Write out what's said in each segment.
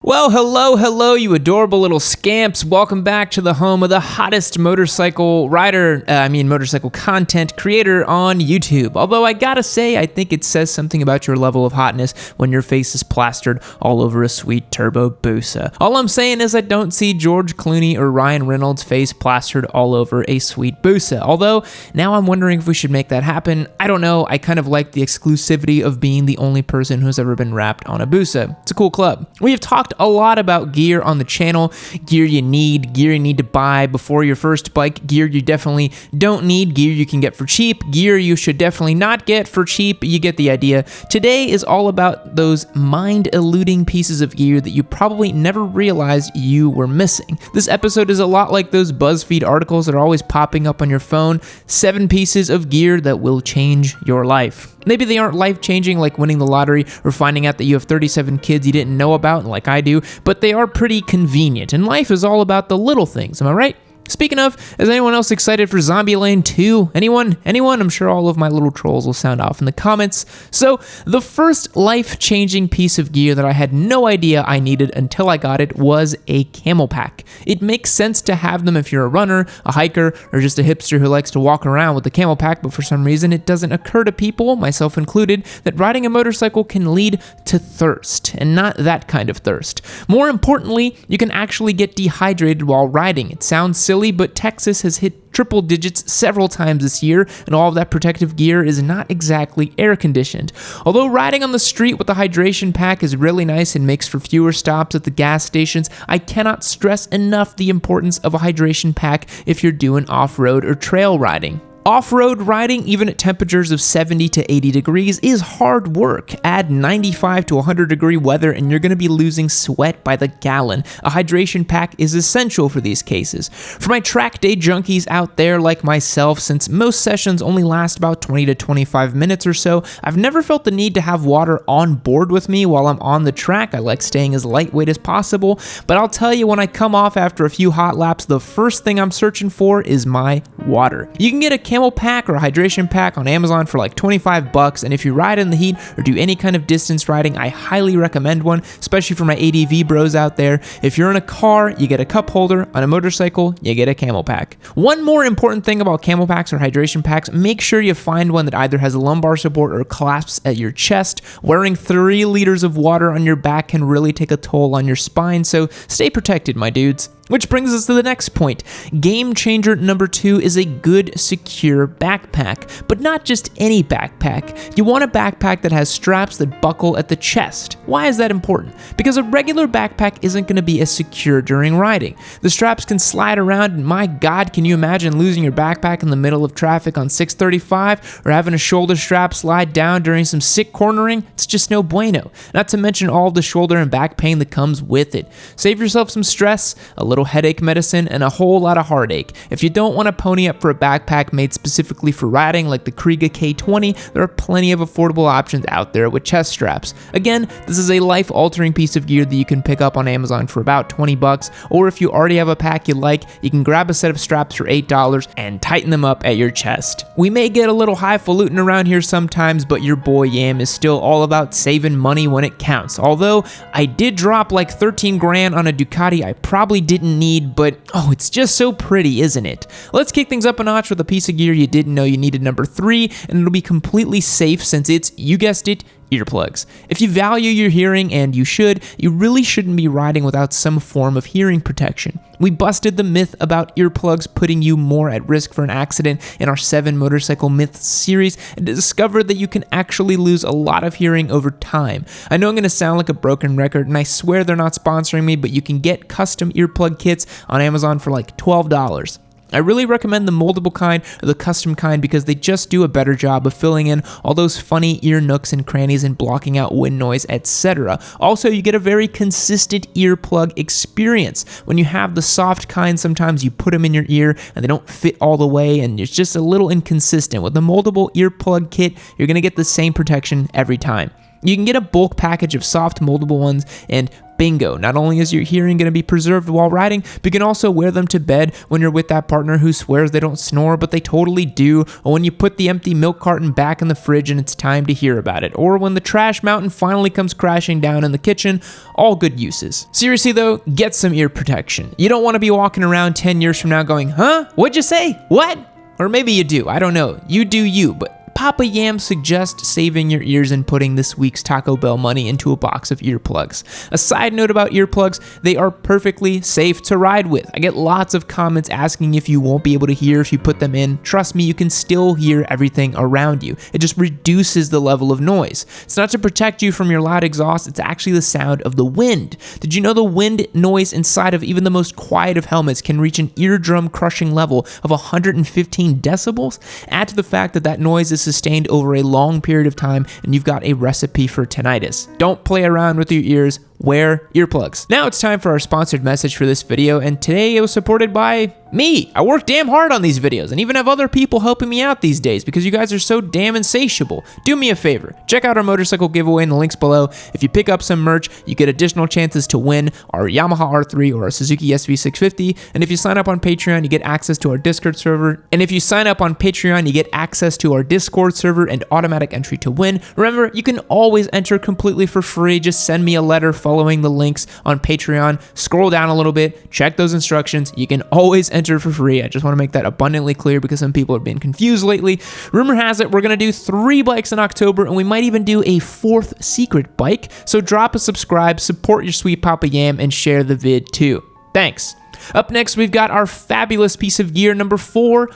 Well, hello, you adorable little scamps. Welcome back to the home of the hottest motorcycle content creator on YouTube. Although I gotta say, I think it says something about your level of hotness when your face is plastered all over a sweet Turbo Busa. All I'm saying is I don't see George Clooney or Ryan Reynolds' face plastered all over a sweet Busa. Although, now I'm wondering if we should make that happen. I don't know, I kind of like the exclusivity of being the only person who's ever been wrapped on a Busa. It's a cool club. We have talked a lot about gear on the channel, gear you need to buy before your first bike, gear you definitely don't need, gear you can get for cheap, gear you should definitely not get for cheap. You get the idea. Today is all about those mind-eluding pieces of gear that you probably never realized you were missing. This episode is a lot like those BuzzFeed articles that are always popping up on your phone. 7 pieces of gear that will change your life. Maybe they aren't life-changing like winning the lottery or finding out that you have 37 kids you didn't know about like I do, but they are pretty convenient, and life is all about the little things, am I right? Speaking of, is anyone else excited for Zombieland 2? Anyone? I'm sure all of my little trolls will sound off in the comments. So, the first life-changing piece of gear that I had no idea I needed until I got it was a camel pack. It makes sense to have them if you're a runner, a hiker, or just a hipster who likes to walk around with a camel pack, but for some reason it doesn't occur to people, myself included, that riding a motorcycle can lead to thirst, and not that kind of thirst. More importantly, you can actually get dehydrated while riding. It sounds silly, but Texas has hit triple digits several times this year, and all of that protective gear is not exactly air conditioned. Although riding on the street with a hydration pack is really nice and makes for fewer stops at the gas stations, I cannot stress enough the importance of a hydration pack if you're doing off-road or trail riding. Off-road riding, even at temperatures of 70 to 80 degrees, is hard work. Add 95 to 100 degree weather and you're going to be losing sweat by the gallon. A hydration pack is essential for these cases. For my track day junkies out there like myself, since most sessions only last about 20 to 25 minutes or so, I've never felt the need to have water on board with me while I'm on the track. I like staying as lightweight as possible, but I'll tell you, when I come off after a few hot laps, the first thing I'm searching for is my water. You can get a camel pack or a hydration pack on Amazon for like 25 bucks, and if you ride in the heat or do any kind of distance riding, I highly recommend one, especially for my ADV bros out there. If you're in a car, you get a cup holder. On a motorcycle, you get a camel pack. One more important thing about camel packs or hydration packs, make sure you find one that either has a lumbar support or clasps at your chest. Wearing 3 liters of water on your back can really take a toll on your spine, so stay protected, my dudes. Which brings us to the next point. Game changer number 2 is a good, secure backpack. But not just any backpack. You want a backpack that has straps that buckle at the chest. Why is that important? Because a regular backpack isn't going to be as secure during riding. The straps can slide around, and my God, can you imagine losing your backpack in the middle of traffic on 635, or having a shoulder strap slide down during some sick cornering? It's just no bueno. Not to mention all of the shoulder and back pain that comes with it. Save yourself some stress, a little headache medicine, and a whole lot of heartache. If you don't want to pony up for a backpack made specifically for riding like the Kriega K20, there are plenty of affordable options out there with chest straps. Again, this is a life-altering piece of gear that you can pick up on Amazon for about 20 bucks, or if you already have a pack you like, you can grab a set of straps for $8 and tighten them up at your chest. We may get a little highfalutin around here sometimes, but your boy Yam is still all about saving money when it counts. Although, I did drop like 13 grand on a Ducati I probably didn't need, but oh, it's just so pretty, isn't it? Let's kick things up a notch with a piece of gear you didn't know you needed, number 3, and it'll be completely safe since it's, you guessed it, earplugs. If you value your hearing, and you should, you really shouldn't be riding without some form of hearing protection. We busted the myth about earplugs putting you more at risk for an accident in our 7 motorcycle myths series, and discovered that you can actually lose a lot of hearing over time. I know I'm going to sound like a broken record, and I swear they're not sponsoring me, but you can get custom earplug kits on Amazon for like $12. I really recommend the moldable kind or the custom kind because they just do a better job of filling in all those funny ear nooks and crannies and blocking out wind noise, etc. Also, you get a very consistent earplug experience. When you have the soft kind, sometimes you put them in your ear and they don't fit all the way and it's just a little inconsistent. With the moldable earplug kit, you're going to get the same protection every time. You can get a bulk package of soft moldable ones and bingo. Not only is your hearing going to be preserved while riding, but you can also wear them to bed when you're with that partner who swears they don't snore, but they totally do, or when you put the empty milk carton back in the fridge and it's time to hear about it, or when the trash mountain finally comes crashing down in the kitchen. All good uses. Seriously though, get some ear protection. You don't want to be walking around 10 years from now going, huh? What'd you say? What? Or maybe you do, I don't know. You do you, but Papa Yam suggests saving your ears and putting this week's Taco Bell money into a box of earplugs. A side note about earplugs, they are perfectly safe to ride with. I get lots of comments asking if you won't be able to hear if you put them in. Trust me, you can still hear everything around you. It just reduces the level of noise. It's not to protect you from your loud exhaust, it's actually the sound of the wind. Did you know the wind noise inside of even the most quiet of helmets can reach an eardrum crushing level of 115 decibels? Add to the fact that that noise is sustained over a long period of time, and you've got a recipe for tinnitus. Don't play around with your ears, wear earplugs. Now it's time for our sponsored message for this video, and today it was supported by me. I work damn hard on these videos and even have other people helping me out these days because you guys are so damn insatiable. Do me a favor, check out our motorcycle giveaway in the links below. If you pick up some merch, you get additional chances to win our Yamaha R3 or a Suzuki SV650, and if you sign up on Patreon, you get access to our Discord server, and automatic entry to win. Remember, you can always enter completely for free. Just send me a letter following the links on Patreon. Scroll down a little bit, check those instructions. You can always enter for free. I just want to make that abundantly clear because some people have been confused lately. Rumor has it we're going to do 3 bikes in October, and we might even do a 4th secret bike. So drop a subscribe, support your sweet Papa Yam, and share the vid too. Thanks. Up next, we've got our fabulous piece of gear, number 4,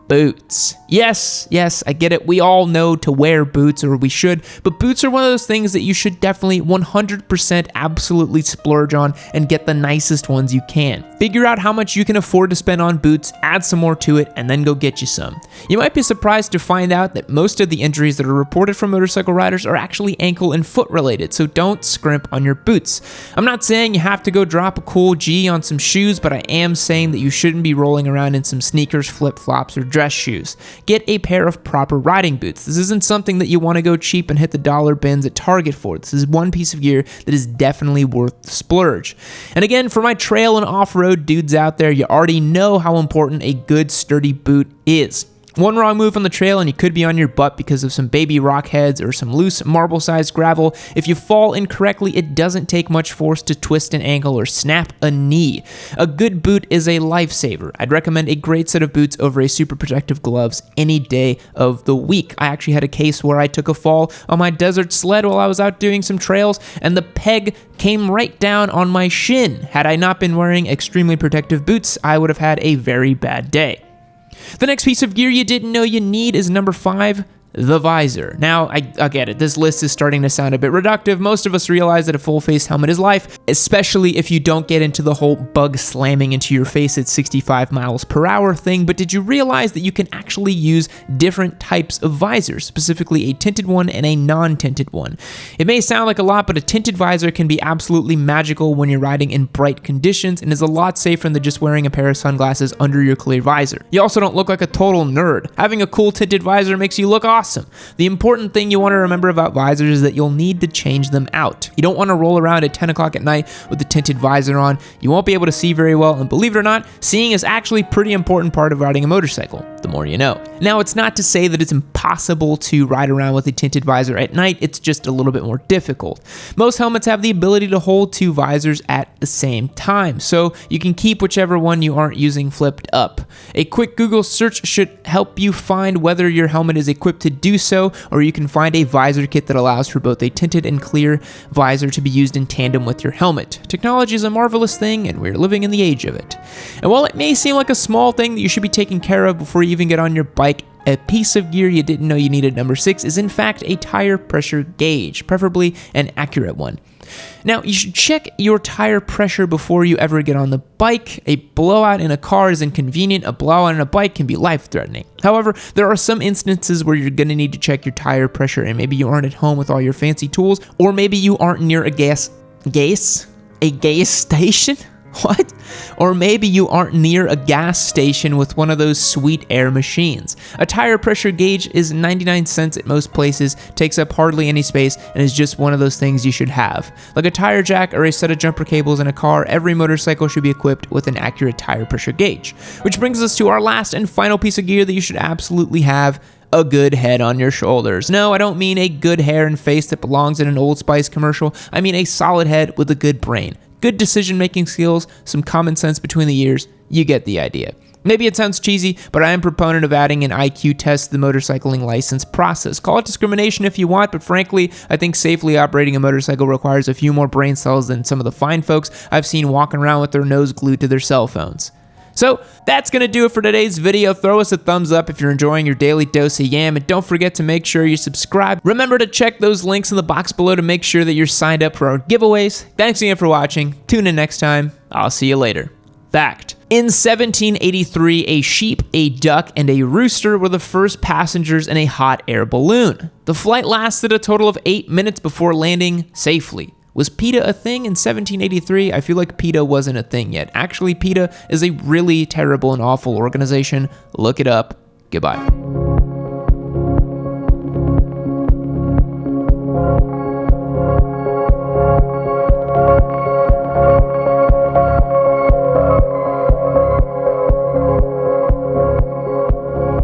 boots. Yes, I get it. We all know to wear boots, or we should, but boots are one of those things that you should definitely 100% absolutely splurge on and get the nicest ones you can. Figure out how much you can afford to spend on boots, add some more to it, and then go get you some. You might be surprised to find out that most of the injuries that are reported from motorcycle riders are actually ankle and foot related, so don't scrimp on your boots. I'm not saying you have to go drop a cool G on some shoes, but I am saying that you shouldn't be rolling around in some sneakers, flip-flops, or dress shoes. Get a pair of proper riding boots. This isn't something that you want to go cheap and hit the dollar bins at Target for. This is one piece of gear that is definitely worth the splurge. And again, for my trail and off-road dudes out there, you already know how important a good sturdy boot is. One wrong move on the trail and you could be on your butt because of some baby rock heads or some loose marble-sized gravel. If you fall incorrectly, it doesn't take much force to twist an ankle or snap a knee. A good boot is a lifesaver. I'd recommend a great set of boots over a super protective gloves any day of the week. I actually had a case where I took a fall on my desert sled while I was out doing some trails, and the peg came right down on my shin. Had I not been wearing extremely protective boots, I would have had a very bad day. The next piece of gear you didn't know you need is number 5, the visor. Now, I get it, this list is starting to sound a bit reductive. Most of us realize that a full face helmet is life, especially if you don't get into the whole bug slamming into your face at 65 miles per hour thing, but did you realize that you can actually use different types of visors, specifically a tinted one and a non-tinted one? It may sound like a lot, but a tinted visor can be absolutely magical when you're riding in bright conditions and is a lot safer than just wearing a pair of sunglasses under your clear visor. You also don't look like a total nerd. Having a cool tinted visor makes you look awesome. The important thing you want to remember about visors is that you'll need to change them out. You don't want to roll around at 10 o'clock at night with the tinted visor on. You won't be able to see very well, and believe it or not, seeing is actually a pretty important part of riding a motorcycle. The more you know. Now, it's not to say that it's impossible to ride around with a tinted visor at night, it's just a little bit more difficult. Most helmets have the ability to hold 2 visors at the same time, so you can keep whichever one you aren't using flipped up. A quick Google search should help you find whether your helmet is equipped to do so, or you can find a visor kit that allows for both a tinted and clear visor to be used in tandem with your helmet. Technology is a marvelous thing, and we're living in the age of it. And while it may seem like a small thing that you should be taking care of before you even get on your bike, a piece of gear you didn't know you needed, number 6, is in fact a tire pressure gauge, preferably an accurate one. Now, you should check your tire pressure before you ever get on the bike. A blowout in a car is inconvenient. A blowout in a bike can be life-threatening. However, there are some instances where you're going to need to check your tire pressure, and maybe you aren't at home with all your fancy tools, or maybe you aren't near a gas station? What? Or maybe you aren't near a gas station with one of those sweet air machines. A tire pressure gauge is 99 cents at most places, takes up hardly any space, and is just one of those things you should have. Like a tire jack or a set of jumper cables in a car, every motorcycle should be equipped with an accurate tire pressure gauge. Which brings us to our last and final piece of gear that you should absolutely have: a good head on your shoulders. No, I don't mean a good hair and face that belongs in an Old Spice commercial. I mean a solid head with a good brain. Good decision-making skills, some common sense between the ears. You get the idea. Maybe it sounds cheesy, but I am a proponent of adding an IQ test to the motorcycling license process. Call it discrimination if you want, but frankly, I think safely operating a motorcycle requires a few more brain cells than some of the fine folks I've seen walking around with their nose glued to their cell phones. So that's going to do it for today's video. Throw us a thumbs up if you're enjoying your daily dose of Yam, and don't forget to make sure you subscribe. Remember to check those links in the box below to make sure that you're signed up for our giveaways. Thanks again for watching. Tune in next time. I'll see you later. Fact: in 1783, a sheep, a duck, and a rooster were the first passengers in a hot air balloon. The flight lasted a total of 8 minutes before landing safely. Was PETA a thing in 1783? I feel like PETA wasn't a thing yet. Actually, PETA is a really terrible and awful organization. Look it up. Goodbye.